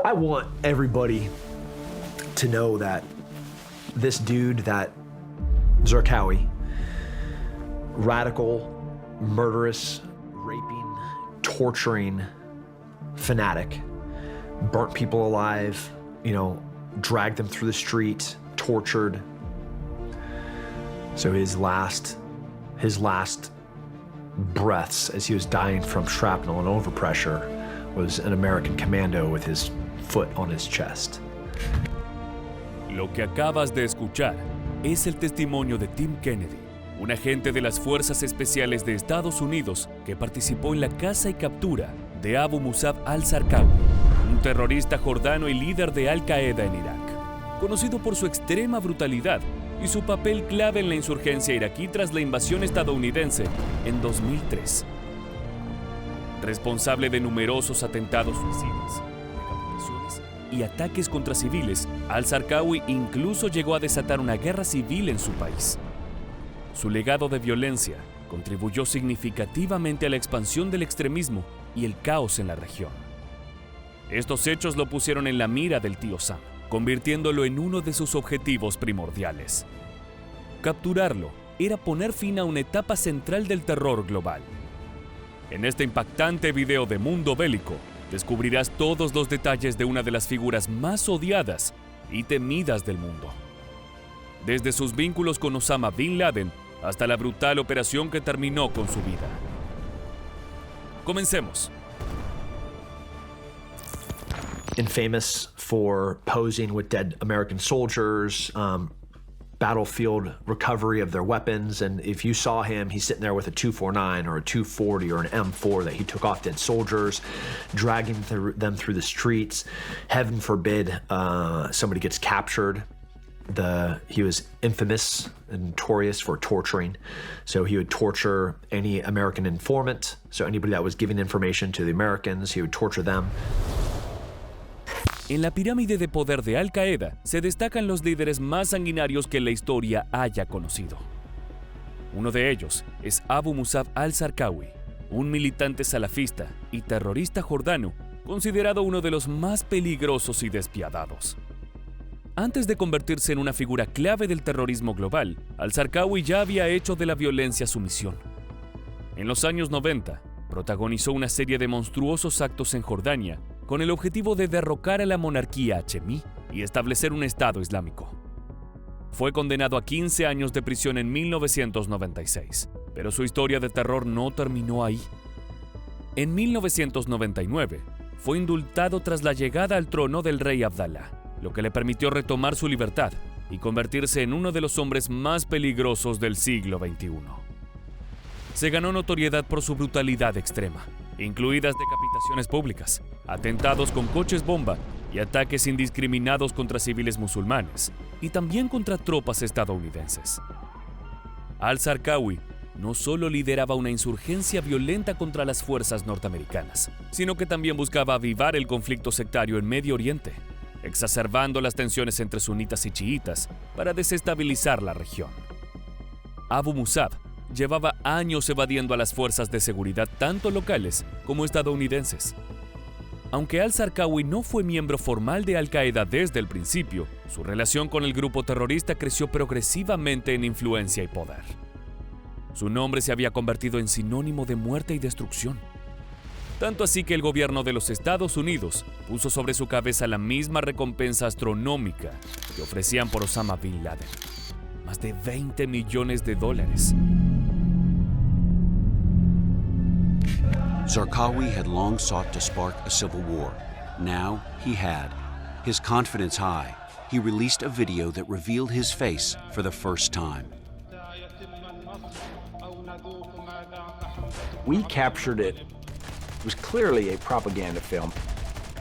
I want everybody to know that this dude, that Zarqawi, radical, murderous, raping, torturing fanatic, burnt people alive, dragged them through the street, tortured. So his last breaths as he was dying from shrapnel and overpressure was an American commando with his foot on his chest. Lo que acabas de escuchar es el testimonio de Tim Kennedy, un agente de las Fuerzas Especiales de Estados Unidos que participó en la caza y captura de Abu Musab al-Zarqawi, un terrorista jordano y líder de Al-Qaeda en Irak, conocido por su extrema brutalidad y su papel clave en la insurgencia iraquí tras la invasión estadounidense en 2003. Responsable de numerosos atentados suicidas, decapitaciones y ataques contra civiles, al-Zarqawi incluso llegó a desatar una guerra civil en su país. Su legado de violencia contribuyó significativamente a la expansión del extremismo y el caos en la región. Estos hechos lo pusieron en la mira del tío Sam, convirtiéndolo en uno de sus objetivos primordiales. Capturarlo era poner fin a una etapa central del terror global. En este impactante video de Mundo Bélico, descubrirás todos los detalles de una de las figuras más odiadas y temidas del mundo. Desde sus vínculos con Osama Bin Laden hasta la brutal operación que terminó con su vida. Comencemos. Infamous for posing with dead American soldiers, battlefield recovery of their weapons, and if you saw him, he's sitting there with a 249 or a 240 or an M4 that he took off dead soldiers, dragging them through the streets. Heaven forbid somebody gets captured. He was infamous and notorious for torturing. So he would torture any American informant. So anybody that was giving information to the Americans, he would torture them. En la pirámide de poder de Al-Qaeda se destacan los líderes más sanguinarios que la historia haya conocido. Uno de ellos es Abu Musab al-Zarqawi, un militante salafista y terrorista jordano, considerado uno de los más peligrosos y despiadados. Antes de convertirse en una figura clave del terrorismo global, al-Zarqawi ya había hecho de la violencia su misión. En los años 90, protagonizó una serie de monstruosos actos en Jordania con el objetivo de derrocar a la monarquía hachemí y establecer un Estado islámico. Fue condenado a 15 años de prisión en 1996, pero su historia de terror no terminó ahí. En 1999, fue indultado tras la llegada al trono del rey Abdalá, lo que le permitió retomar su libertad y convertirse en uno de los hombres más peligrosos del siglo XXI. Se ganó notoriedad por su brutalidad extrema, incluidas decapitaciones públicas, atentados con coches bomba y ataques indiscriminados contra civiles musulmanes, y también contra tropas estadounidenses. Al-Zarqawi no solo lideraba una insurgencia violenta contra las fuerzas norteamericanas, sino que también buscaba avivar el conflicto sectario en Medio Oriente, exacerbando las tensiones entre sunitas y chiitas para desestabilizar la región. Abu Musab llevaba años evadiendo a las fuerzas de seguridad tanto locales como estadounidenses. Aunque al-Zarqawi no fue miembro formal de Al-Qaeda desde el principio, su relación con el grupo terrorista creció progresivamente en influencia y poder. Su nombre se había convertido en sinónimo de muerte y destrucción. Tanto así que el gobierno de los Estados Unidos puso sobre su cabeza la misma recompensa astronómica que ofrecían por Osama Bin Laden: más de $20 millones. Zarqawi had long sought to spark a civil war. Now he had. His confidence high, he released a video that revealed his face for the first time. We captured it. It was clearly a propaganda film.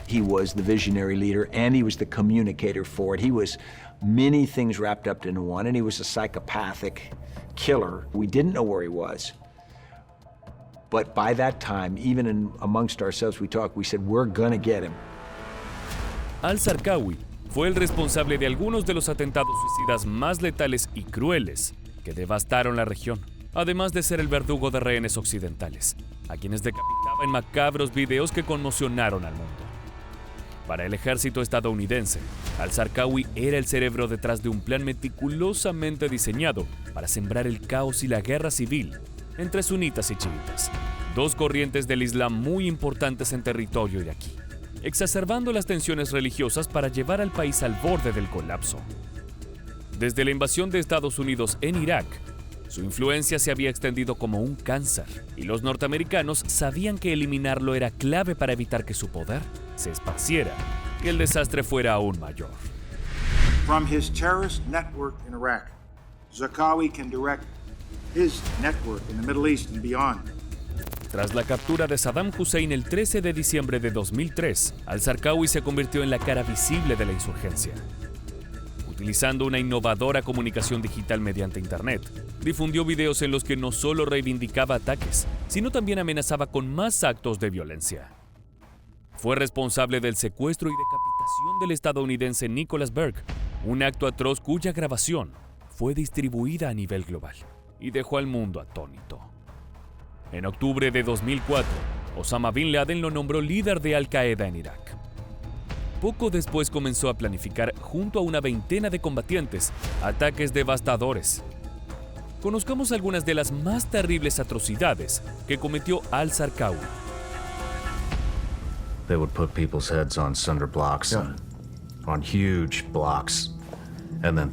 He was the visionary leader and he was the communicator for it. He was many things wrapped up into one, and he was a psychopathic killer. We didn't know where he was. But by that time, even amongst ourselves, we said, we're gonna get him. Al-Zarqawi fue el responsable de algunos de los atentados suicidas más letales y crueles que devastaron la región, además de ser el verdugo de rehenes occidentales, a quienes decapitaba en macabros videos que conmocionaron al mundo. Para el ejército estadounidense, al-Zarqawi era el cerebro detrás de un plan meticulosamente diseñado para sembrar el caos y la guerra civil entre sunitas y chiitas, dos corrientes del Islam muy importantes en territorio iraquí, exacerbando las tensiones religiosas para llevar al país al borde del colapso. Desde la invasión de Estados Unidos en Irak, su influencia se había extendido como un cáncer, y los norteamericanos sabían que eliminarlo era clave para evitar que su poder se esparciera y el desastre fuera aún mayor. From his terrorist network in Iraq, Zarqawi can direct his network in the Middle East and beyond. Tras la captura de Saddam Hussein el 13 de diciembre de 2003, al-Zarqawi se convirtió en la cara visible de la insurgencia. Utilizando una innovadora comunicación digital mediante Internet, difundió videos en los que no solo reivindicaba ataques, sino también amenazaba con más actos de violencia. Fue responsable del secuestro y decapitación del estadounidense Nicholas Berg, un acto atroz cuya grabación fue distribuida a nivel global y dejó al mundo atónito. En octubre de 2004, Osama Bin Laden lo nombró líder de Al-Qaeda en Irak. Poco después comenzó a planificar, junto a una veintena de combatientes, ataques devastadores. Conozcamos algunas de las más terribles atrocidades que cometió al-Zarqawi. They would put people's heads on cinder blocks, on huge blocks, and then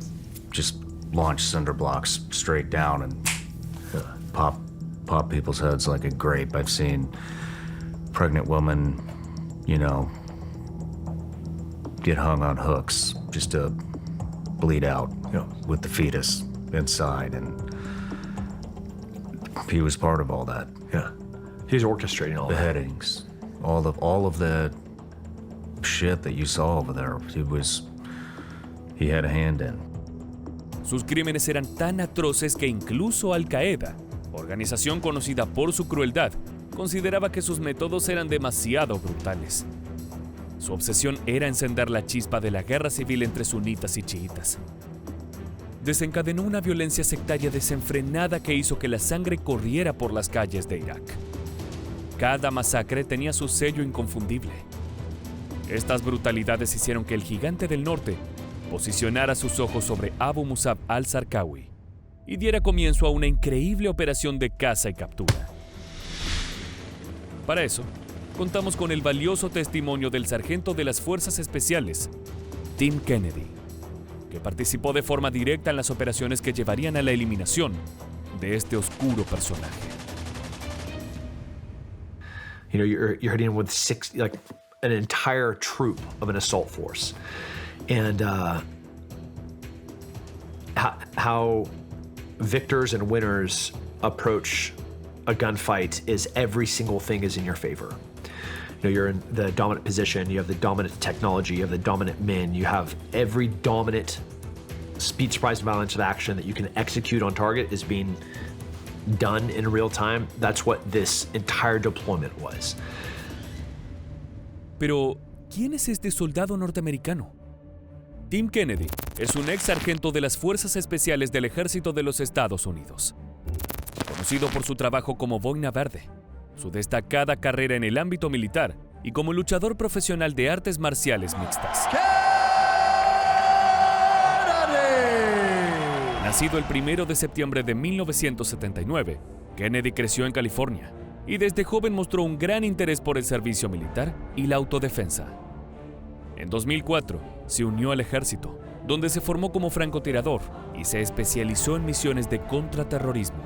just launch cinder blocks straight down and pop people's heads like a grape. I've seen pregnant women, get hung on hooks just to bleed out with the fetus inside, and he was part of all that. Yeah. He's orchestrating all that. Beheadings, all of the shit that you saw over there, he had a hand in. Sus crímenes eran tan atroces que incluso Al-Qaeda, organización conocida por su crueldad, consideraba que sus métodos eran demasiado brutales. Su obsesión era encender la chispa de la guerra civil entre sunitas y chiitas. Desencadenó una violencia sectaria desenfrenada que hizo que la sangre corriera por las calles de Irak. Cada masacre tenía su sello inconfundible. Estas brutalidades hicieron que el gigante del norte posicionara sus ojos sobre Abu Musab al-Zarqawi y diera comienzo a una increíble operación de caza y captura. Para eso, contamos con el valioso testimonio del sargento de las Fuerzas Especiales, Tim Kennedy, que participó de forma directa en las operaciones que llevarían a la eliminación de este oscuro personaje. You're hitting with an entire troop of an assault force, and how victors and winners approach a gunfight is every single thing is in your favor. You're in the dominant position, you have the dominant technology, you have the dominant men, you have every dominant speed, surprise, and violence of action that you can execute on target is being done in real time. That's what this entire deployment was. Pero, ¿quién es este soldado norteamericano? Tim Kennedy es un ex sargento de las Fuerzas Especiales del Ejército de los Estados Unidos. Conocido por su trabajo como Boina Verde, su destacada carrera en el ámbito militar y como luchador profesional de artes marciales mixtas. Nacido el 1 de septiembre de 1979, Kennedy creció en California y desde joven mostró un gran interés por el servicio militar y la autodefensa. En 2004, se unió al ejército, donde se formó como francotirador y se especializó en misiones de contraterrorismo.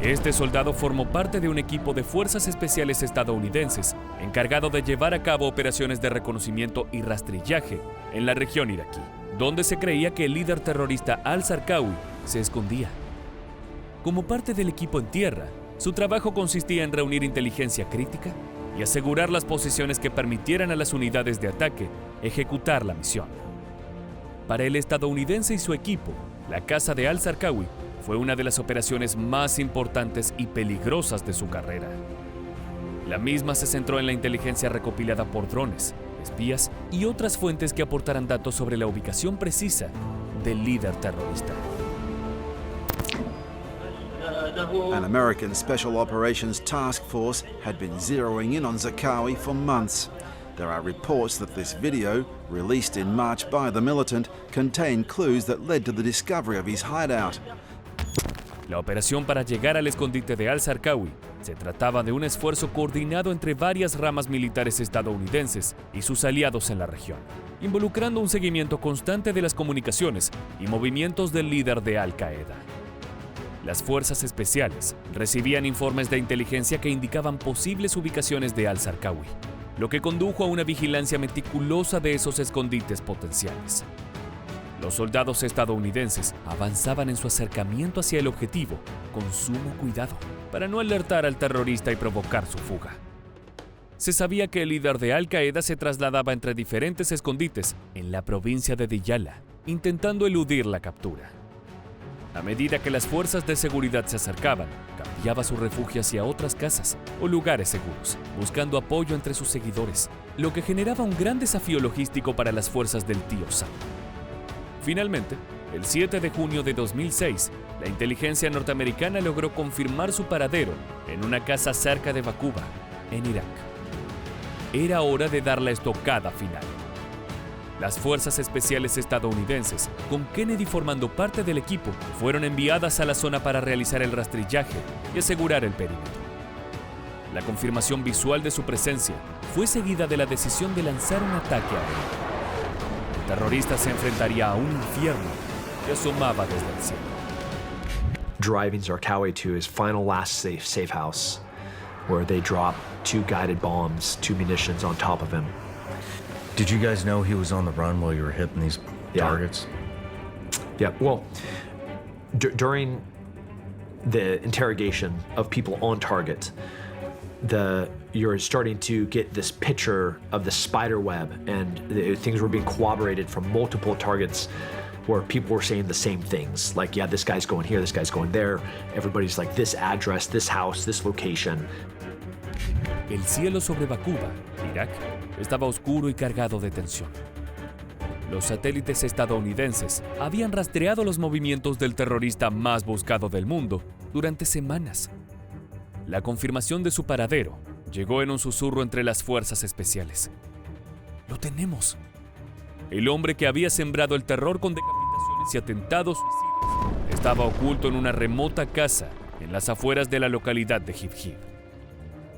Este soldado formó parte de un equipo de fuerzas especiales estadounidenses encargado de llevar a cabo operaciones de reconocimiento y rastrillaje en la región iraquí, donde se creía que el líder terrorista al-Zarqawi se escondía. Como parte del equipo en tierra, su trabajo consistía en reunir inteligencia crítica y asegurar las posiciones que permitieran a las unidades de ataque ejecutar la misión. Para el estadounidense y su equipo, la caza de al-Zarqawi fue una de las operaciones más importantes y peligrosas de su carrera. La misma se centró en la inteligencia recopilada por drones, espías y otras fuentes que aportaran datos sobre la ubicación precisa del líder terrorista. An American Special Operations Task Force had been zeroing in on Zarqawi for months. There are reports that this video, released in March by the militant, contained clues that led to the discovery of his hideout. La operación para llegar al escondite de al-Zarqawi se trataba de un esfuerzo coordinado entre varias ramas militares estadounidenses y sus aliados en la región, involucrando un seguimiento constante de las comunicaciones y movimientos del líder de Al-Qaeda. Las fuerzas especiales recibían informes de inteligencia que indicaban posibles ubicaciones de al-Zarqawi, lo que condujo a una vigilancia meticulosa de esos escondites potenciales. Los soldados estadounidenses avanzaban en su acercamiento hacia el objetivo con sumo cuidado para no alertar al terrorista y provocar su fuga. Se sabía que el líder de Al-Qaeda se trasladaba entre diferentes escondites en la provincia de Diyala, intentando eludir la captura. A medida que las fuerzas de seguridad se acercaban, cambiaba su refugio hacia otras casas o lugares seguros, buscando apoyo entre sus seguidores, lo que generaba un gran desafío logístico para las fuerzas del tío Sam. Finalmente, el 7 de junio de 2006, la inteligencia norteamericana logró confirmar su paradero en una casa cerca de Baquba, en Irak. Era hora de dar la estocada final. Las fuerzas especiales estadounidenses, con Kennedy formando parte del equipo, fueron enviadas a la zona para realizar el rastrillaje y asegurar el perímetro. La confirmación visual de su presencia fue seguida de la decisión de lanzar un ataque aéreo. El terrorista se enfrentaría a un infierno que asomaba desde el cielo. Driving Zarqawi to his final last safe house, where they drop 2 guided bombs, 2 munitions on top of him. Did you guys know he was on the run while you were hitting these targets? Yeah, well, during the interrogation of people on target, you're starting to get this picture of the spider web, and things were being corroborated from multiple targets where people were saying the same things. Like, yeah, this guy's going here, this guy's going there. Everybody's like, this address, this house, this location. El cielo sobre Baquba, Irak, estaba oscuro y cargado de tensión. Los satélites estadounidenses habían rastreado los movimientos del terrorista más buscado del mundo durante semanas. La confirmación de su paradero llegó en un susurro entre las fuerzas especiales. ¡Lo tenemos! El hombre que había sembrado el terror con decapitaciones y atentados suicidas estaba oculto en una remota casa en las afueras de la localidad de Hib-Hib.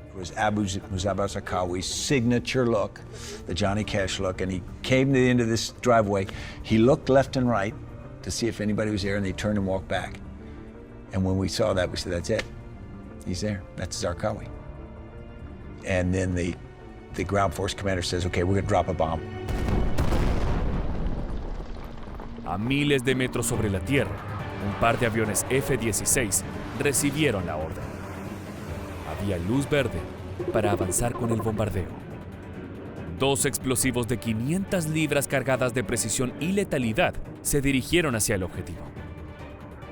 It was Abu Musab al-Zarqawi's signature look, the Johnny Cash look, and he came to the end of this driveway. He looked left and right to see if anybody was there, and he turned and walked back. And when we saw that, we said, that's it. He's there. That's Zarqawi. And then the ground force commander says, okay, we're going to drop a bomb. A miles de metros sobre la tierra, un par de aviones F-16 recibieron la orden. Había luz verde para avanzar con el bombardeo. 2 explosivos de 500 libras cargadas de precisión y letalidad se dirigieron hacia el objetivo.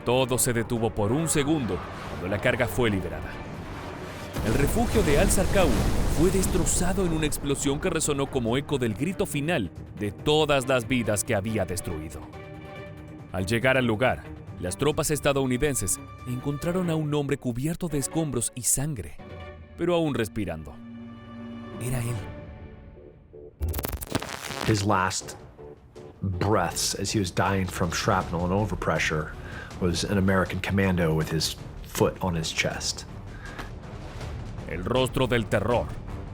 Todo se detuvo por un segundo cuando la carga fue liberada. El refugio de al-Zarqawi fue destrozado en una explosión que resonó como eco del grito final de todas las vidas que había destruido. Al llegar al lugar, las tropas estadounidenses encontraron a un hombre cubierto de escombros y sangre, pero aún respirando. Era él. His last breaths as he was dying from shrapnel and overpressure was an American commando with his foot on his chest. El rostro del terror,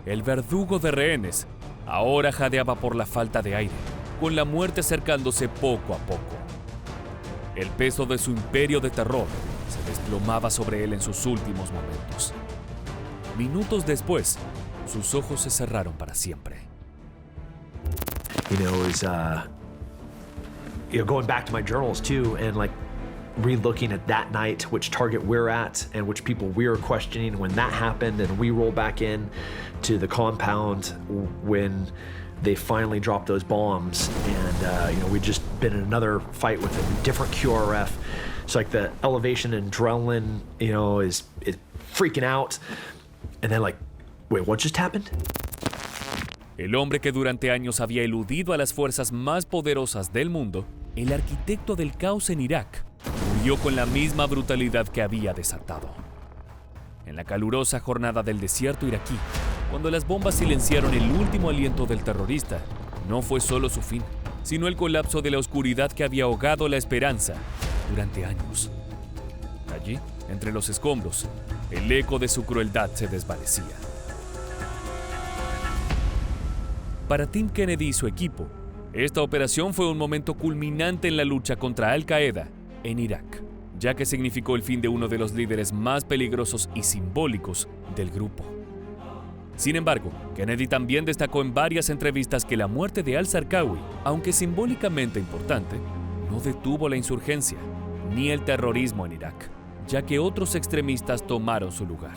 el verdugo de rehenes, ahora jadeaba por la falta de aire, con la muerte acercándose poco a poco. El peso de su imperio de terror se desplomaba sobre él en sus últimos momentos. Minutos después, sus ojos se cerraron para siempre. You know, is going back to my journals too, and like re-looking at that night, which target we're at and which people we were questioning when that happened, and we roll back in to the compound when they finally dropped those bombs, and you know, we'd just been in another fight with a different QRF. It's like the elevation and adrenaline, you know, is freaking out, and then like, wait, what just happened? El hombre que durante años había eludido a las fuerzas más poderosas del mundo, el arquitecto del caos en Irak, murió con la misma brutalidad que había desatado. En la calurosa jornada del desierto iraquí, Cuando las bombas silenciaron el último aliento del terrorista, no fue solo su fin, sino el colapso de la oscuridad que había ahogado la esperanza durante años. Allí, entre los escombros, el eco de su crueldad se desvanecía. Para Tim Kennedy y su equipo, esta operación fue un momento culminante en la lucha contra Al-Qaeda en Irak, ya que significó el fin de uno de los líderes más peligrosos y simbólicos del grupo. Sin embargo, Kennedy también destacó en varias entrevistas que la muerte de al-Zarqawi, aunque simbólicamente importante, no detuvo la insurgencia ni el terrorismo en Irak, ya que otros extremistas tomaron su lugar.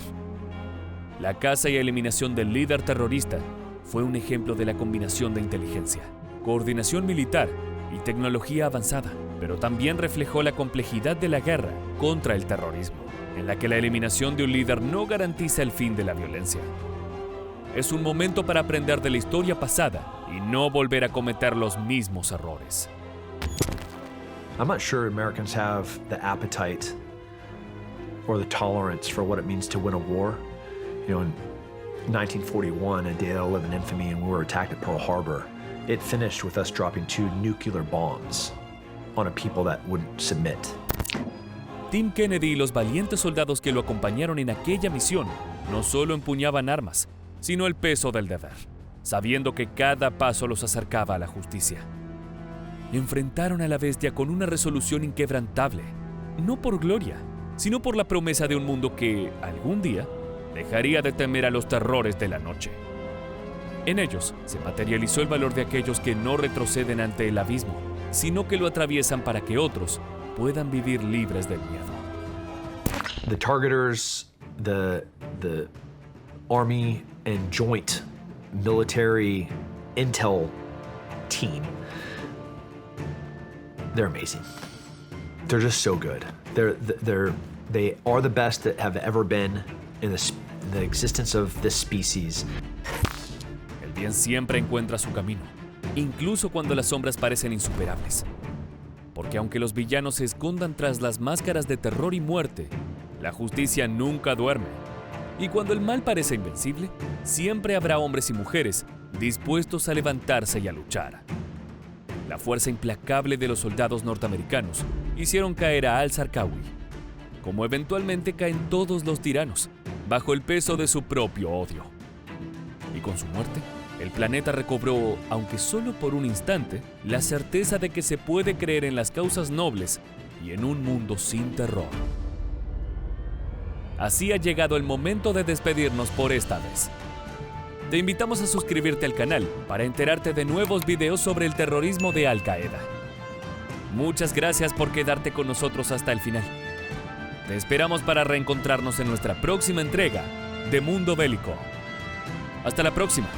La caza y eliminación del líder terrorista fue un ejemplo de la combinación de inteligencia, coordinación militar y tecnología avanzada, pero también reflejó la complejidad de la guerra contra el terrorismo, en la que la eliminación de un líder no garantiza el fin de la violencia. Es un momento para aprender de la historia pasada y no volver a cometer los mismos errores. I'm not sure Americans have the appetite or the tolerance for what it means to win a war. You know, in 1941, a day that'll live in infamy, and we were attacked at Pearl Harbor, it finished with us dropping 2 nuclear bombs on a people that wouldn't submit. Tim Kennedy y los valientes soldados que lo acompañaron en aquella misión no solo empuñaban armas, sino el peso del deber, sabiendo que cada paso los acercaba a la justicia. Enfrentaron a la bestia con una resolución inquebrantable, no por gloria, sino por la promesa de un mundo que, algún día, dejaría de temer a los terrores de la noche. En ellos se materializó el valor de aquellos que no retroceden ante el abismo, sino que lo atraviesan para que otros puedan vivir libres del miedo. The targeters, the Army and Joint Military Intel team, they're amazing. They're just so good. They are the best that have ever been in the existence of this species. El bien siempre encuentra su camino, incluso cuando las sombras parecen insuperables. Porque aunque los villanos se escondan tras las máscaras de terror y muerte, la justicia nunca duerme. Y cuando el mal parece invencible, siempre habrá hombres y mujeres dispuestos a levantarse y a luchar. La fuerza implacable de los soldados norteamericanos hicieron caer a al-Zarqawi, como eventualmente caen todos los tiranos, bajo el peso de su propio odio. Y con su muerte, el planeta recobró, aunque solo por un instante, la certeza de que se puede creer en las causas nobles y en un mundo sin terror. Así ha llegado el momento de despedirnos por esta vez. Te invitamos a suscribirte al canal para enterarte de nuevos videos sobre el terrorismo de Al-Qaeda. Muchas gracias por quedarte con nosotros hasta el final. Te esperamos para reencontrarnos en nuestra próxima entrega de Mundo Bélico. Hasta la próxima.